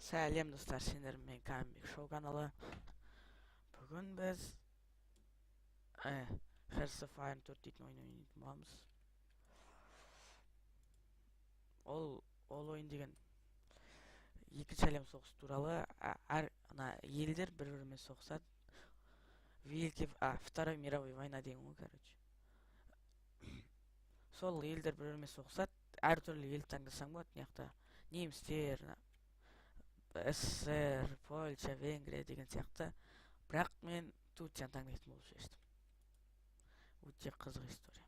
Сәлем достар, сендермен Камбек Шоу каналы. Бүгін біз Hearts of Iron 4 дейтін ойын ойнайтын боламыз. Ол ойын деген екінші әлем соғысы туралы. Елдер бір-бірімен соғысады. Второй мировой война деген ғой, короче. Сол елдер бір-бірімен соғысады. Әртүрлі ел таңдасаң болады. Мыняқта немістер, СССР, Польша, Венгрия деген сияқты. Бірақ мен Турцияны таңдайтын болып шештім. Өте қызық история.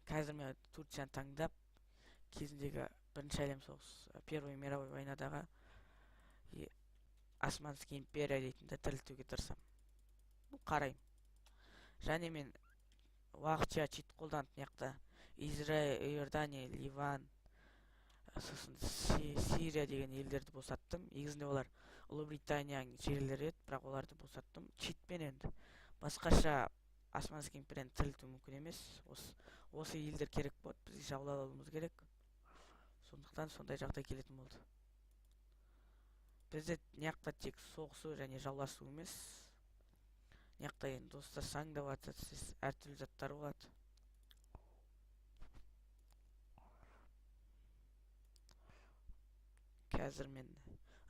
Қазір мен Турцияны таңдап, кезіндегі бірінші әлем соғысы, Первый мировой войнадағы Османский империя дейтінді тірілтуге тырысам. Қарайым. Және мен уақытша чит қолданып мыняқта Израиль, Иордания, Ливан, сосын Сирия деген елдерді босаттым. Негізінде олар Ұлыбританияның жерлері еді, бірақ оларды босаттым. Читпен енді. Басқаша Османский империяны тірілту мүмкін емес. Осы елдер керек болды, бізге жаулап алуымыз керек. Сондықтан сондай жағдай келетін болды. Бізде мыняқта тек соғысу және жауласу емес. Мыняқта енді достасаң да болады, әртүрлі заттар болады. Қазір мен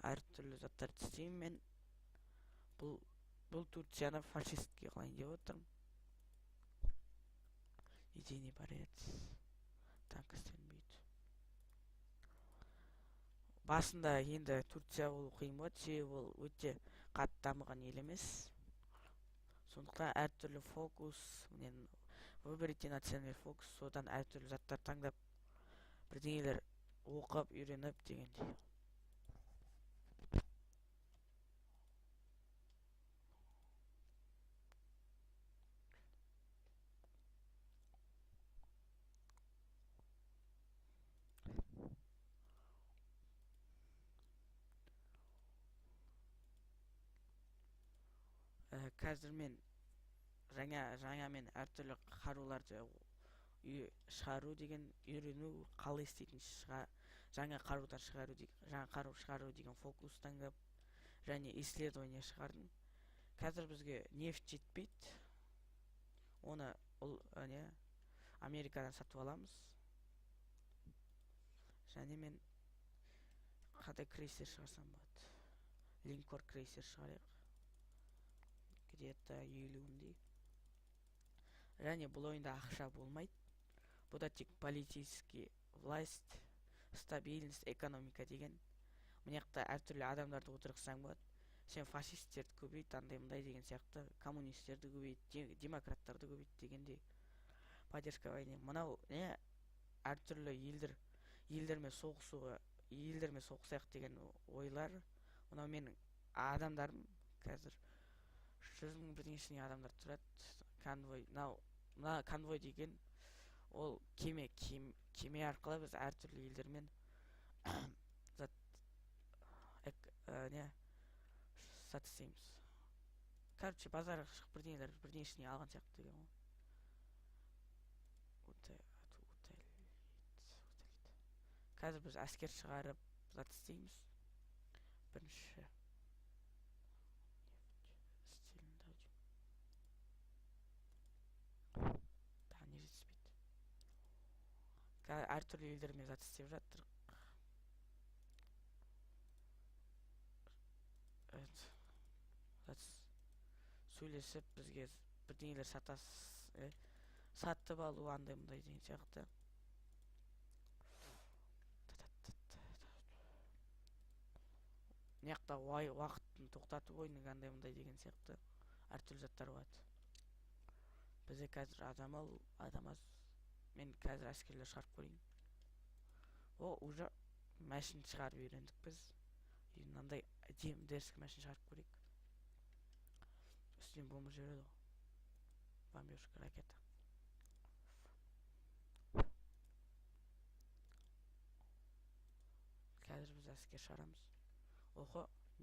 әртүрлі заттарды істеймін. Мен бұл Турцияны фашистке қылайын деп отырмын. Идейный борец. Танк істенбейді. Басында енді Турция болу қиын болады, себебі ол өте қатты дамыған ел емес. Сондықтан әртүрлі фокус, выберите национальный фокус, содан әртүрлі заттар таңдап, бірдеңелер оқып, үйреніп дегендей. Қазір мен жаңа мен әртүрлі қаруларды шығару деген, үйрену, қалай істейтін жаңа қару шығару деген фокус таңдап, және исследование шығардым. Қазір бізге нефт жетпейді. Оны Америкадан сатып аламыз. Және мен қандай крейсер шығарсам болады. Линкор крейсер шығарайық. Где-то 50-дей. Және бұл ойында ақша болмайды. Бұда тек политический власть, стабильность, экономика деген. Мыняқта әртүрлі адамдарды отырғызсаң болады. Сен фашисттерді көбейт, андай деген сияқты, коммунистерді көбейт, демократтарды көбейт дегенде. Поддержка войны. Мынау әртүрлі елдермен соғысайық деген ойлар. Мынау менің адамдарым қазір 100 бірдеңесіне адамдар тұрады. Конвой. Мына конвой деген ол кеме арқылы біз әртүрлі елдермен сат істейміз. Короче, базарға шығып бірдеңесіне алған сияқты деген ғой. Қазір біз әскер шығарып зат істейміз. Бірінші не жетіспейді. Әртүрлі елдермен зат істеп жатыр. Сөйлесіп бізге бірдеңелер сатып алу, андай деген сияқты. Мыняқта уақытын тоқтатып ойның андай деген сияқты әртүрлі заттар болады. Бізде қазір адам аз. Мен қазір әскерлер шығарып көрейін. Уже мәшін шығарып үйрендік біз. Мынандай дерскі мәшін шығарып көрейік. Үстінен бомба жібереді ғой. Бомбежка ракета. Қазір біз әскер шығарамыз.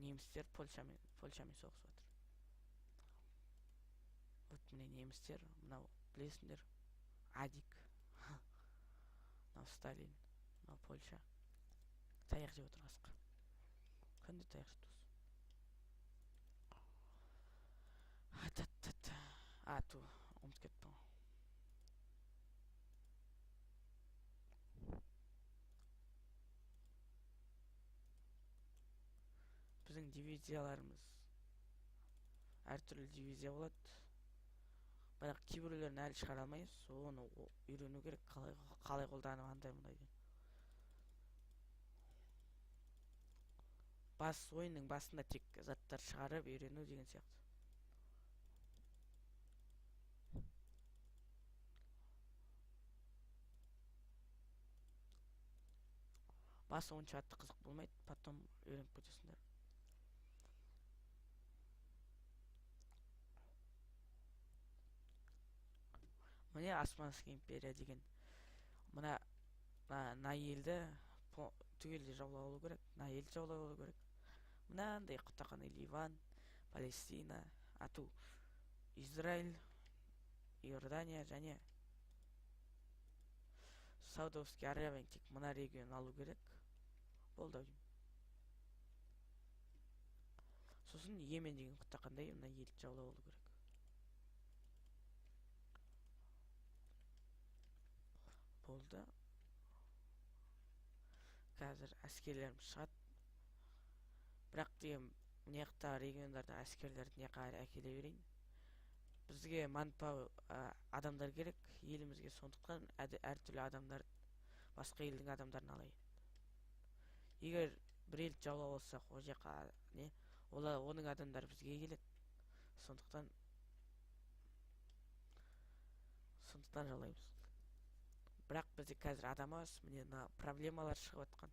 Немістер Польшамен соғысып жатыр. Вот міне немістер, мынау білесіңдер, Адик. Сталин, мына Польша. Таяқ жеп отырғасық. Күнде таяқ жеп отырсыз. Ту, ұмытып кеттім. Біздің дивизияларымыз әртүрлі дивизия болады. Бірақ кейбіреулерін әлі шығара алмаймыз. Оны үйрену керек, қалай қолданып андай деген. Ойынның басында тек заттар шығарып үйрену деген сияқты. Басы онша атты қызық болмайды, потом үйреніп кетесіңдер. Міне Османский империя деген мына елді түгелдей жаулап алу керек, елді жаулап алу керек. Мынандай құтақаны Ливан, Палестина, Израиль, Иордания және Саудовский Аравия, тек мына регион алу керек. Болды. Сосын Йемен деген құтақандай мына елді жаулап алу керек. Болды. Қазір әскерлерім шығады. Бірақ деген мына региондарда әскерлерді әкеле берейін. Бізге адамдар керек елімізге, сондықтан әртүрлі адамдар, басқа елдің адамдарын алайын. Егер бір елді жаулап алсақ, ол жаққа оның адамдары бізге келеді. Сондықтан жалаймыз. Бірақ бізде қазір адам аз, міне проблемалар шығып жатқан.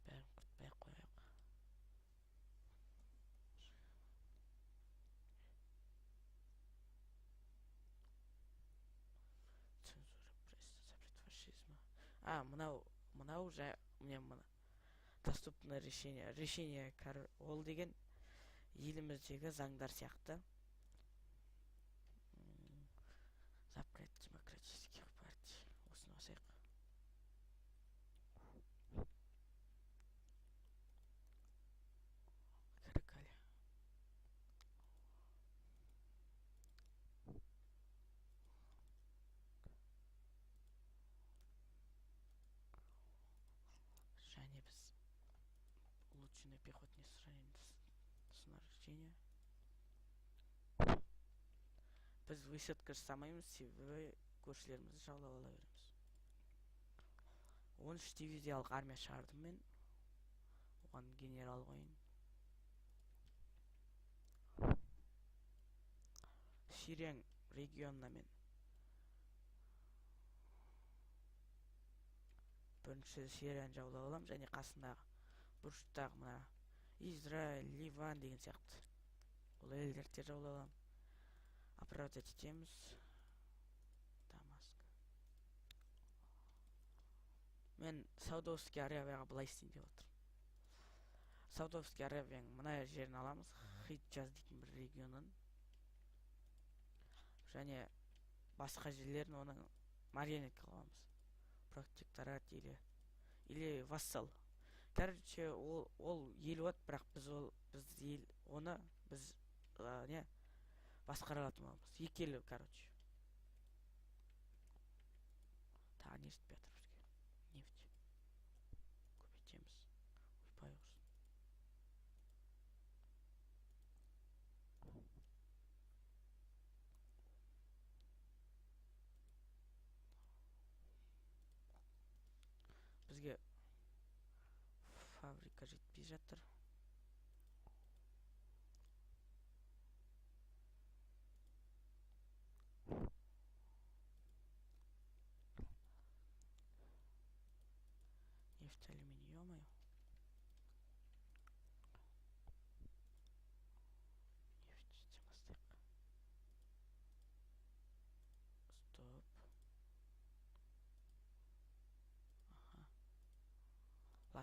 Бәрін құртпай-ақ қояйық. Мынау доступное решение ол деген еліміздегі заңдар сияқты. Запрет демократических партий. Осыны басайық. Және біз улучшенное пехотное снаряжение. Біз высадка жасамаймыз, себебі көршілерімізді жаулап ала береміз. 13 дивизиялық армия шығардым мен. Оған генерал қойын. Сириян регионына мен бірінші Сирияны жаулап алам, және қасындағы бұрыштағы мына Израиль, Ливан деген сияқты ол елдерді жаулап алам. Оправдать етеміз. Дамаск. Мен Саудовский Аравияға былай істейін деп отырмын. Саудовский Аравияның мына жерін аламыз, Хиджаз дейтін бір регионын. Және басқа жерлерін оның марионетка қыламыз. Протекторат или вассал. Короче, ол ел болады, бірақ оны біз басқара алатын боламыз. Екі ел, короче. Тағы не жетпей жатыр бізге? Нефть. Көбейтеміз. Ойпай құрсын. Бізге фабрика жетпей жатыр. Нефть, алюминий, ё-моё. Нефть системасы.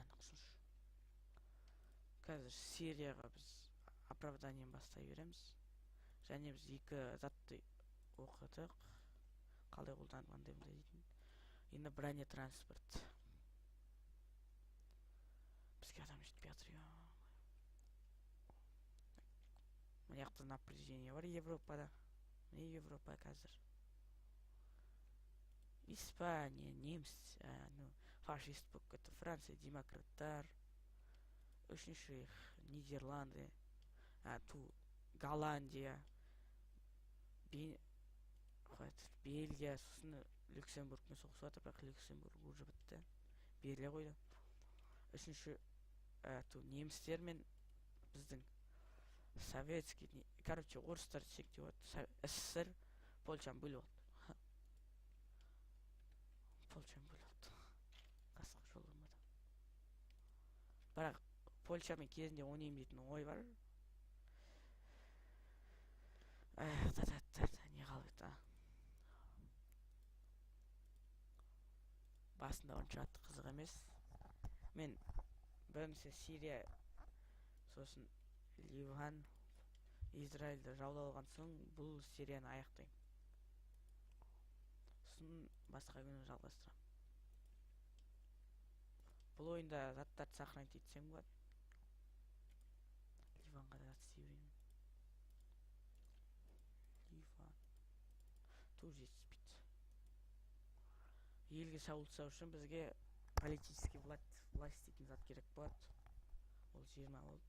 ушунчу. Қазір Сирияға біз оправданиені бастай береміз. Және біз екі затты оқыдық. Қалай қолданғандай дейтін. Енді бронетранспорт. Бізге адам жетпей жатыр. Мына жақта напряжение бар Европада. Міне Европа қазір. Испания, неміс, фашист болып кетті. Франция демократтар. Үшінші Нидерланды, Голландия, Бельгия, сосын Люксембургмен соғысып жатыр, бірақ Люксембург уже бітті. Беріле қойды. Үшінші немістер мен біздің советский, орыстар десек те болады. СССР Польшаны бөліп алды. Польшаны бөліп алды. Қасқа жол болмады. Бірақ Польшамен кезінде ойнайын дейтін ой бар. Не қалды? Басында онша атты қызық емес. Мен бірінші Сирия, сосын Ливан, Израильді жаулап алған соң бұл серияны аяқтаймын. Сосын басқа күні жалғастырамын. Бұл ойында заттарды сохранить етсем болады. Ливанға да істей беремін. Ливан. Тур жетіспейді. Елге шабуыл жасау үшін бізге политический власть дейтін зат керек болады. Ол 20 болды.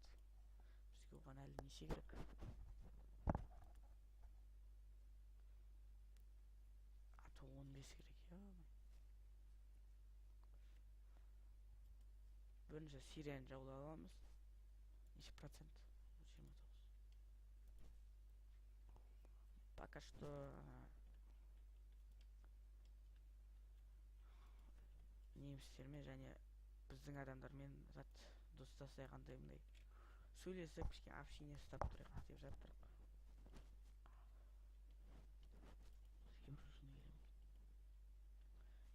Бізге оған әлі неше керек? Аты 15 керек. Бірінші Сирияны жаулап аламыз. Неше процент? 29. Пока что немістермен және біздің адамдармен зат достасай қандай мындай сөйлесіп кішкене общение ұстап тұрайық деп жатырмық.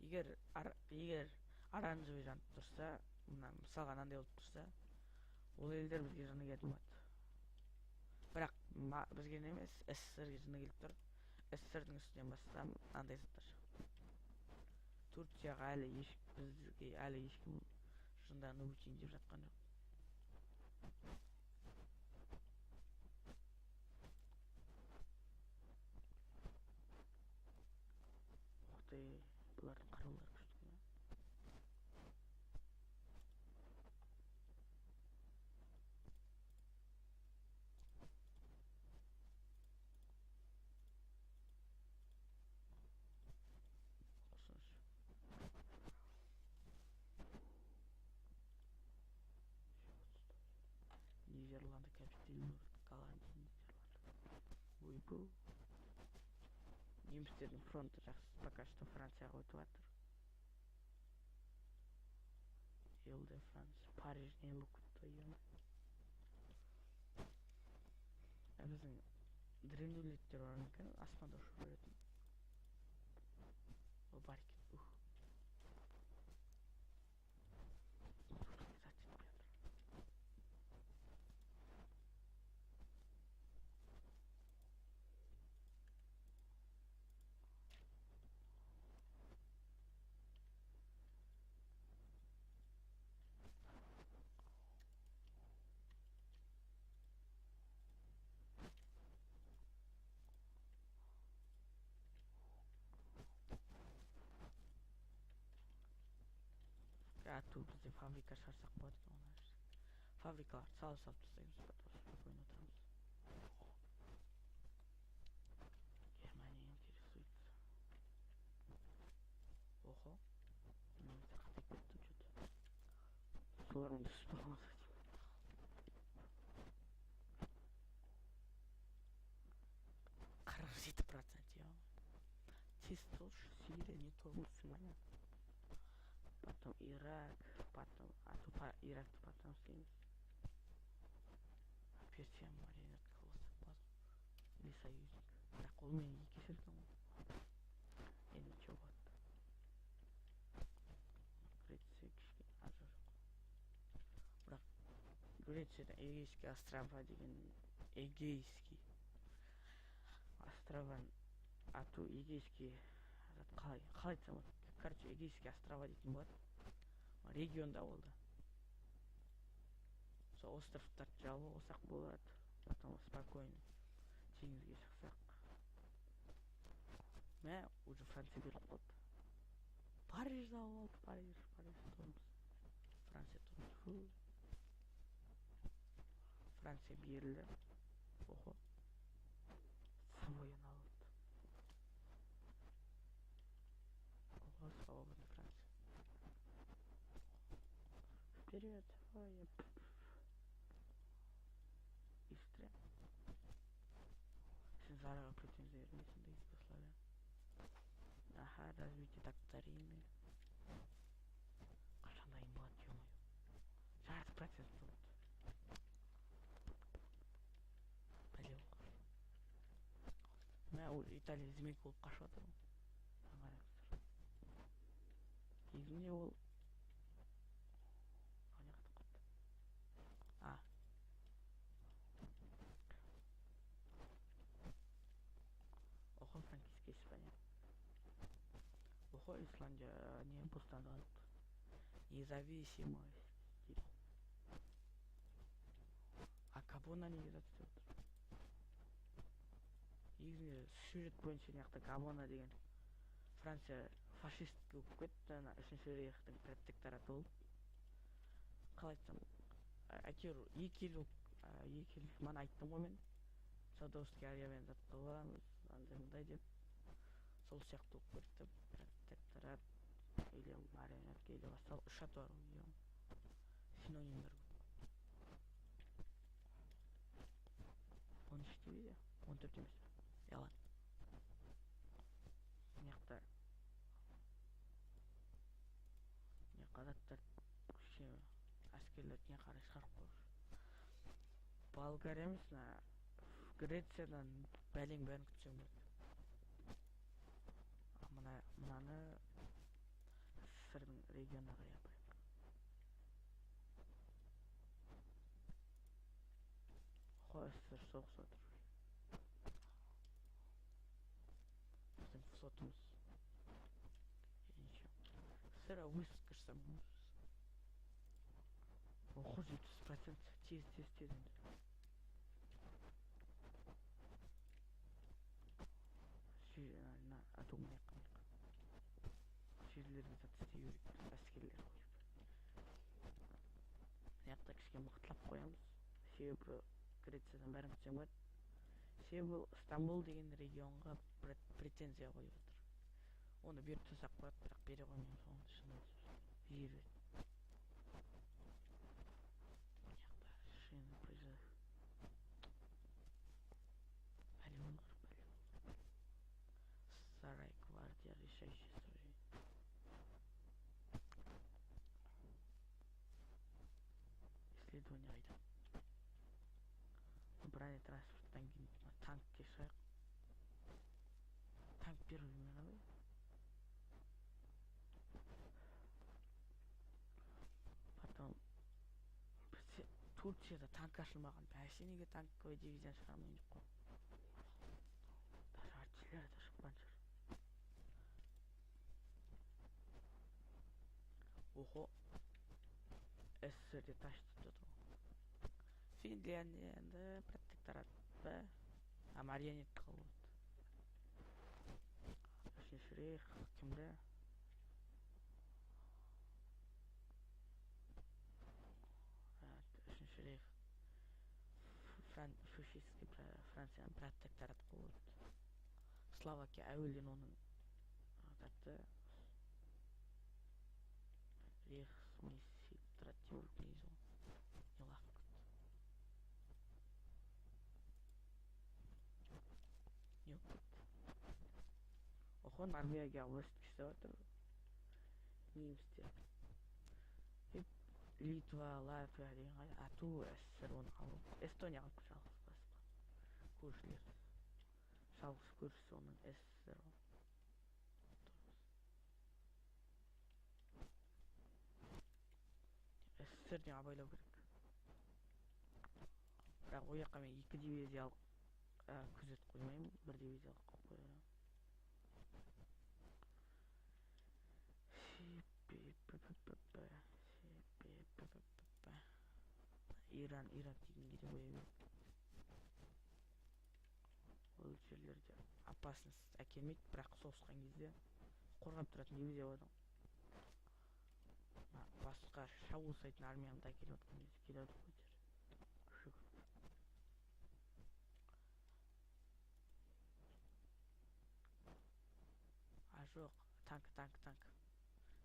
Егер оранжевый жанып тұрса, мысалға мынандай болып тұрса, ол елдер бізге жыны келіп болады. Бірақ бізге емес, СССР-ге жыны келіп тұр. СССР-дің үстінен бассам мынандай заттар. Турцияға бізге әлі ешкім жынданы өтейін деп жатқан жоқ. Бұлардың қарулары күшті ме? Нидерланды капиталин, Голландия, Нидерланды. Ойбу. Немістердің фронты жақсы, пока что Францияға өтіп жатыр. Елде Франция, Парижне лукутты ема. Біздің древнелеттер бар екен, аспанда ұшып жүретін. Ол бар екен. Бізде фабрика шарсақ болады екен олар. Фабрикаларды салып тастаймыз, спокойно отырамыз. Германия интересуется. Охо. Немістер қатайып кетті что-то. Солардың түсіп қалмаса деймін. 47%, чисто Сирия, не Турция. Потом Ирак, потом Иракты потом съемся. Персия маринет қылысып базу. Или союзник. Так қолмен екі жерден ғой. Енді че болады? Греция кішкене ажыр. Грецияда Эгейский острова деген Эгейский островын ату Эгейский қалай айтсам болады. Короче, Эгейский острова дейтін болады. Регионда ол да. Сол островтарды жауып алсақ болады. Потом спокойно теңізге шықсақ. Мә, уже Франция беріліп қалды. Париж жауып алды, Париж тұрмыз. Франция тұрмыз. Франция берілді. Охо. Савойяны алды. Ого, свободный Франция. Вперед, Савойя. Истря. Сен зараға претензия бермейсің де Югославия. Аха, развитие доктрины. Қашан дайын болады, ё-моё. 60% болды. Бәле болғыр. Мә, ол Италия змейк болып қашып жатыр ғой. Қараңыздар. Кезінде ол не қатып қалды. Охо, франкийский Испания. Охо, Исландия не бостандық алды. Независимость дейді. А Габонна неге жатып отыр? Негізінде сюжет бойынша мына Габонна деген Франция фашист болып кетті, ана үшінші рейхтің протектораты болып. Қалай айтсам, әйтеуір екі ел мана айттым ғой мен. Саудовский Аравиямен жатып қаламыз, андай деп. Сол сияқты болып кетті. Протекторат или марионетка или бастал. Үш аты бар ғой. Синонимдер көп. 13 дивизия, 14 емес. Yalan. Мыняқта заттар әскерлер не қарай шығарып қойыр. Болгария емес, Грециядан бәлең бәрін күтсең болады. Мынаны СССР-дің регионына қарай апайық. Қой СССР соғысып отыр. Біздің флотымыз СССР высадка жасамыз. Охо, 70% тез енді. Атомный қамық. Жерлерге зат істей берейік, әскерлер қойып. Мыняқта кішкене мықтылап қоямыз. Себебі Грециядан бәрін күтсең болады. Себебі Стамбул деген регионға претензия қойып отыр. Оны беріп тастасақ болады, бірақ бере қоймаймыз. Оны шынымен жер береді. Сарай, гвардия, решающий сражение. Исследование қайда? Бронетранспорттан кейін танкке шығайық. Танк первый мировой. Потом Турцияда танк ашылмаған. Бәсе неге танковый дивизияны шығармайын деп қой. Даже артиллерия да шыққан шығар. Охо, СССР-де ташып жатыр ғой. Финляндия енді протекторат па, марионетка қалып отыр. Үшінші рейх кімді? Үшінші рейх фашистский Францияның протекторат қалып отыр. Словакия әуелден оның аты Рейхсмисситративный нелақып не болып кетті. Охо, Норвегия область күшті отыр. Немістер. Литва, Латвия деген қай ату СССР оны алып. Эстония алып жалғыз басқа. Көршілер. Жалғыз көршісі оның СССР ол. СССР-ден абайлау керек. бірақ ол жаққа мен 2 дивизиялық күзет қоймаймын, 1 дивизиялық қойып қоямын. Ирак дегенге де қоя беремін. Ол жерлерде опасность әкелмейді, бірақ соғысқан кезде қорғап тұратын дивизия болады. Басқа шабуыл жасайтын армияны әкеліп отқан кезде келеді ғой жер. Жоқ, танк.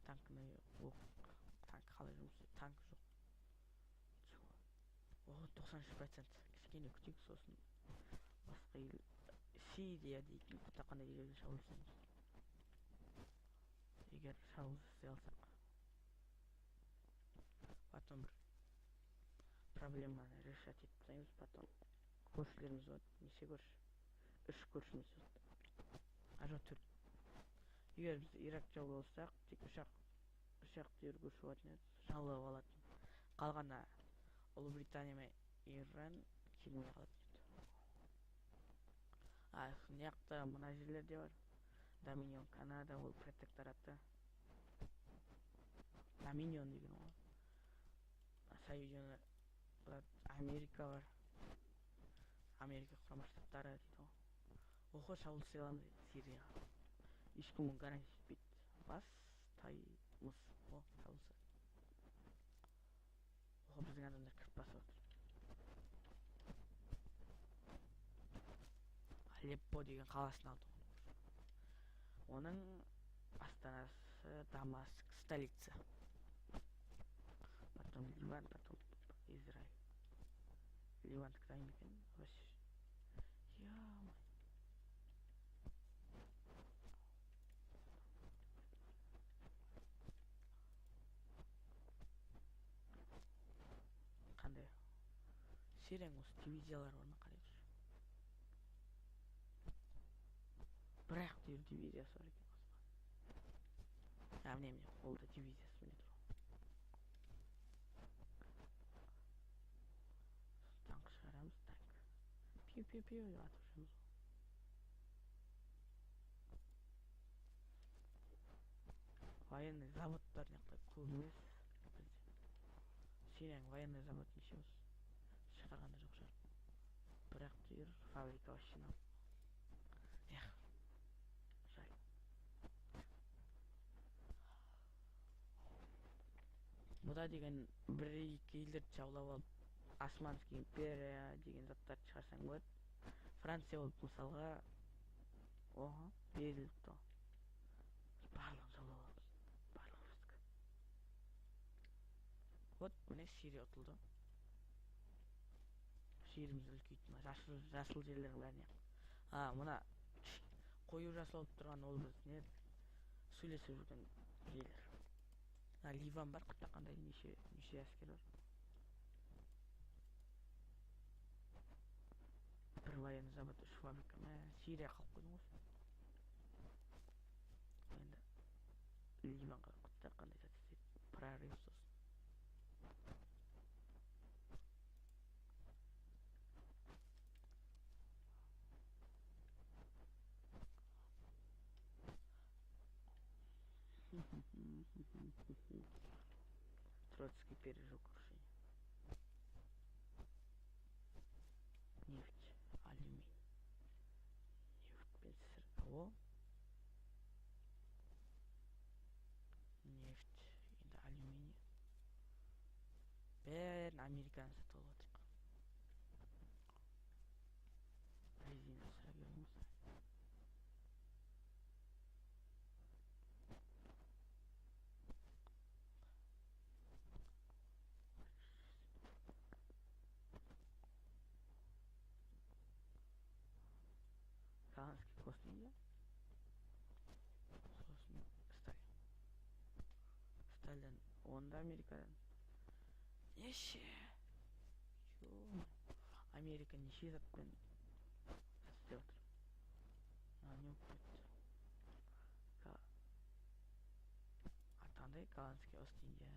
Танкіні танк қалай жұмыс істейді? Танк жоқ. 93%. Кішкене күтейік, сосын басқа ел Сирия дейтін қандай елге шабуыл жасаймыз. Егер шабуыл жасай алсақ. Потом бір проблеманы решать етіп тастаймыз. Потом көршілеріміз болады. Неше көрші? 3 көршіміз болады. Жоқ, 4. Егер біз Ирак жаулап алсақ, тек ұшақты өргөші болатын еді, жаулап алатын. Қалғаны Ұлыбритания мен Иран келмей қалатын еді. Мына жақта мына жерлерде бар. Доминион Канада, ол протектораты. Доминион деген ғой. Соединенный Америка бар. Америка құрама штаттары дейді ғой. Оқы шабуыл жасай аламыз дейді Сирияға. Ешкім оны гарантия етпейді. Бастаймыз. Шабуыл жасайды. Біздің адамдар кіріп басып отыр. Алеппо деген қаласын алды. Оның астанасы Дамаск, столица. Потом Ливан, потом Израиль. Ливан қытай ма екен? Қандай? Сирияның осы дивизиялары бар ма, қарай тұр. Бірақ дивизиясы бар екен. Міне қолда дивизиясы міне тұр. Танк шығарамыз, танк. Пиу деп атып жүрміз. Военный заводтар неқта көп емес. Сирияның военный завод нешеуіз шығарғанда жоқ шығар. Бірақ фабрика машина. Жаль. Бұда деген бір-екі елдерді жаулап алып, Османский империя деген заттарды шығарсаң болады. Франция болып мысалға беріліп тұр. Барлығын жаулап аламыз. Барлығы біздікі. Вот, міне Сирия ұтылды. Жеріміз үлкейді. Жасыл жерлердің бәріне. Мына қою жасыл болып тұрған ол біз не сөйлесіп жүрген жерлер. Ливан бар, құттақандай неше әскер бар. Бір военный завод, 3 фабрика. Сирия қалып қойдың ғой. Енді Ливанға құттақандай зат істейді. Прорыв сосын. Троцкий пережил крушение. Нефть, алюминий. Нефть, СРО. Нефть, енді алюминий. Бәрін Американы сатып алып отыр. Резина сұрап жүрміз. Голландский космос. Сосын Сталин. Онда Америкадан. Неше? Америка неше затпен істеп отыр. Не өкпетті. Атандай Голландский Ост-Индия.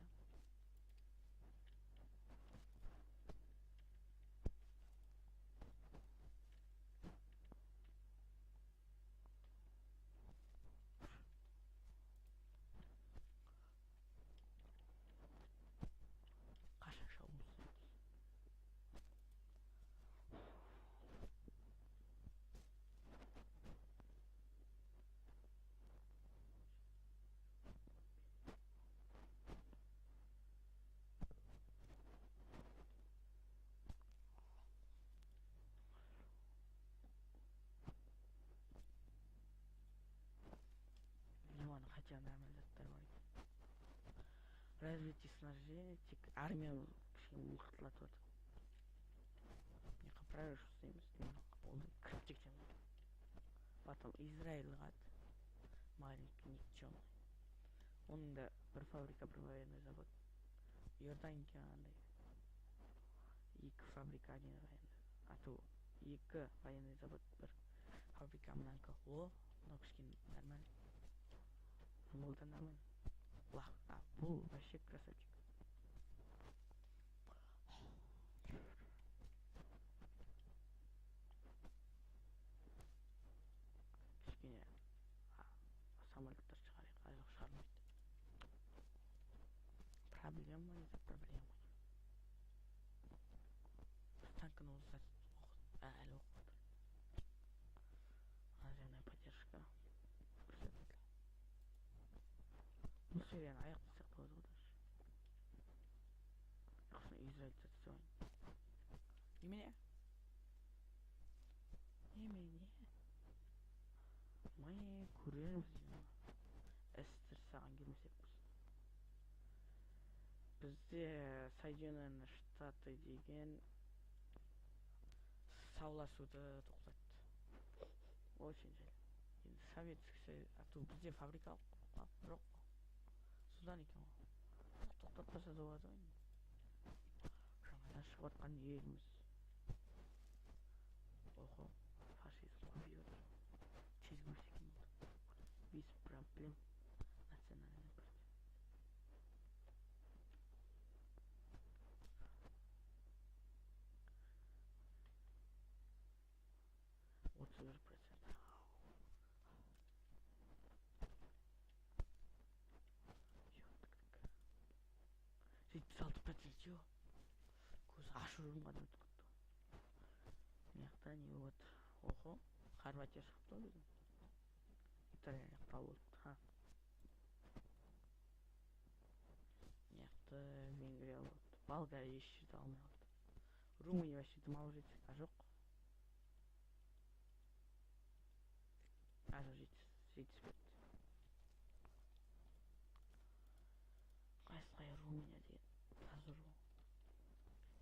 нормаль заттар бар екен. Развитие снабжения тек армия кішкене мықтылатып жатыр. Мына прорыв жасаймыз, полный кіріп тексеміз. Потом Израиль қат, маленький никчемный. Оның да бір фабрика, бір военный завод. Иорданияға андай екі фабрика, один военный. А то екі военный завод, бір фабрика мынанікі. О, мынау кішкене нормально. Бұл да нормально. Бұл вообще красавчик. Кішкене самолеттер шығарайық, айлық шығармайды. Проблема не за проблемой. Танкіні олса әлі оқып отыр. Наземная поддержка көрсетілді. Бұл серияны аяқтасақ болады ғой даже. Яқсын израильтация немене? Мы көреміз істер саған келмесек бізде Соединенные Штаты деген сауласуды тоқтатты. Очень жаль. Енді Советский Союз, а то бізде фабрика жоқ. Судан екен ғой. Тоқтатпаса да болады ғой. Жаңадан шығып жатқан еліміз. Охо, фашизм көбейіп отыр. Тез көрсек екен болды. Без проблем. Национальный партия. 31%. Жетпіс 6% жоқ. Көз ашуым ғана өтіп кетті. Мияқта не болып жатыр? Охо, Хорватия шығыпты ғой біздің. Италия жақта болды. Мияқта Венгрия болды. Болгария еш жерде алмай қалды. Румыния вообще дым алып жетсе, а жоқ. жетіспеді. Қайсықай Румыния деген тазыр ғой.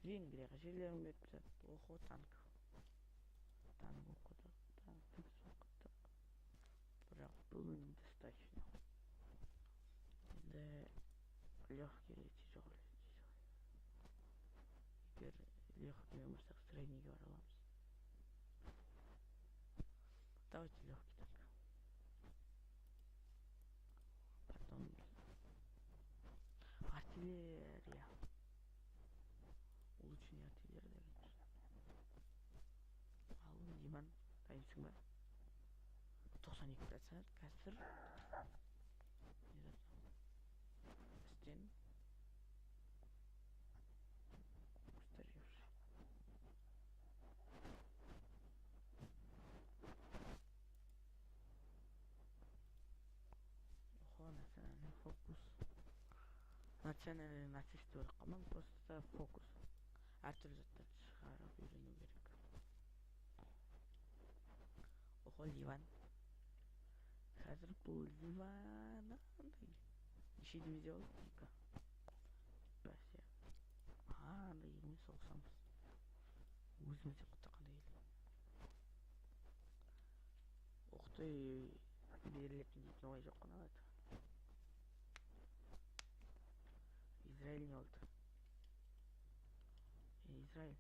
Венгрияға жерлерін беріп жатты. Охо, танк оқыдық, танкты біз оқыдық. Бірақ бұл недостаточно. Енді легкий или тяжелый. Егер легкий болмасақ среднийге бара аламыз. Давайте легкий танк. Потом артиллерия. Улучшение артиллерии. Ал Ливан, дайынсың ба? 92% қазір істен устаревший. Охо, национальный фокус. Национальный нацист деп қалмам, просто фокус. Әртүрлі заттарды шығарып үйрену керек. Охо, Ливан. Қазір бұл Ливан неше дивизия болды? 2. Бәсе. Андай елмен соғысамыз. Өзіміз де құттыққандай ел. Оқты берілетін дейтін олай жоқ қана алады. Израиль не oldu? İsrail.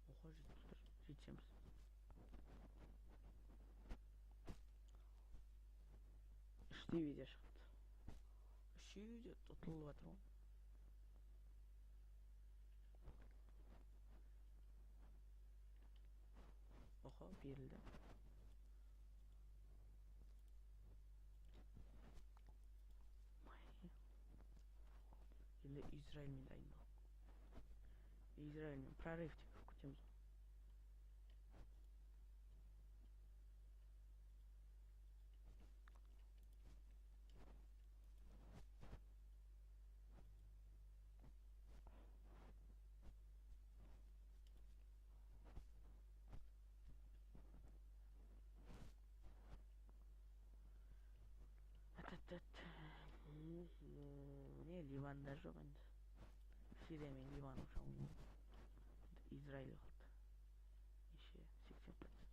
Oha, жетеміз. Үш дивизия шықты. Үшеуі де ұтылып жатыр ғой. Oha, берілді. Енді Израильмен дайындал. Израильмен прорыв тек күтеміз. Не, Ливанда жоқ енді. Сирия мен Ливан ошоңу. Израиль калды. Неше? 80%.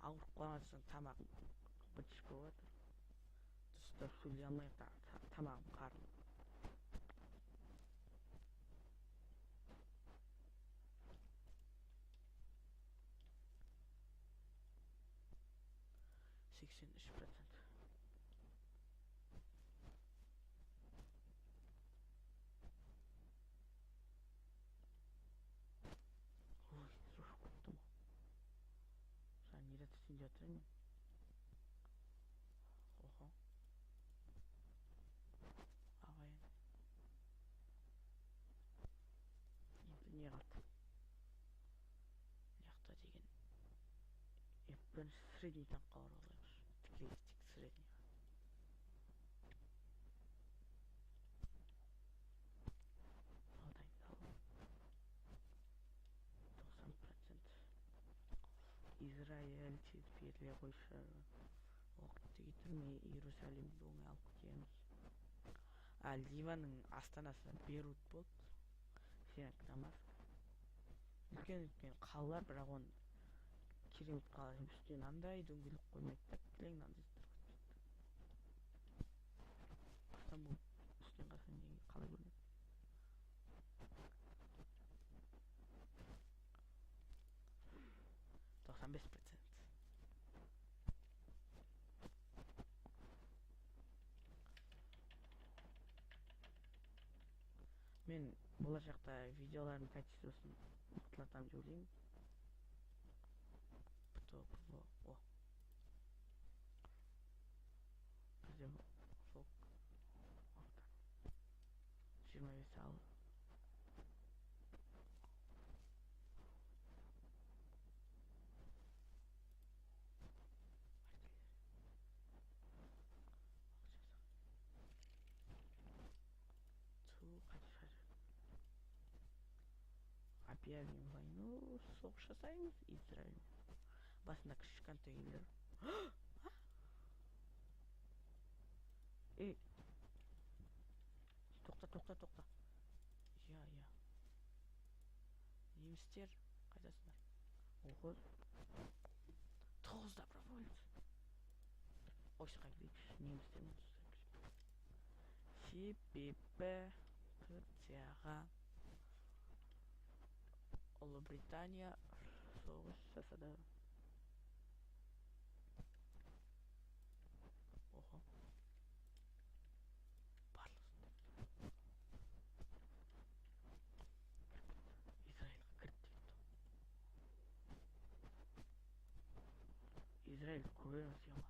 Ауырып қалған соң тамақ бытышып болып жатыр. Дұрыстап сөйлей алмай тамағым қарным. Сексен үч процент. Ой, срушып кеттім ғой. Жаңа не жатыр сен жатыр мен. Охо. Ағайын. Енді не қалды? Мына деген. Бірінші средний таңға оралайықшы. Тікелей тек средний. Израиль тез беріле қойшы. Уақытты кетірмей Иерусалимді оңай алып кетеміз. Ливанның астанасы Бейрут болды. Сенікі Дамаск. Үлкен қалалар, бірақ оны керемет қала. Үстінен андай дөңгелек қоймайды да, кілең андай Стамбул үстінен қарасаң қала көрінеді. 95%. Мен болашақта видеолардың качествосын мықтылатамын деп ойлаймын. О. Бізде сол 25 ал. Объявим войну, соғыс жасаймыз Израильмен. Басында кішкентай үйлер. Ей, тоқта. Я. Немістер қайдасыңдар? Ого. 9-да провалец. Ойшыққа келейікші, немістермен себебі Турцияға Ұлыбритания соғыс жасады. Охо. Израильға кіріп кетті. Израиль көрерміз ема.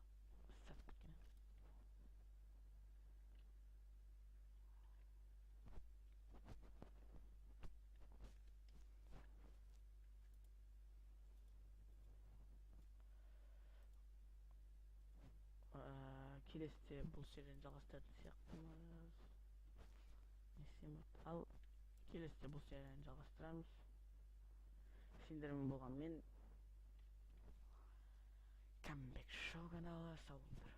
Сатып кеткен. Келесіде бұл серияны жалғастыратын сияқтымыз. Ал келесіде бұл серияны жалғастырамыз. Сендермен болған мен Камбек Шоу каналы. Сау болыңдар.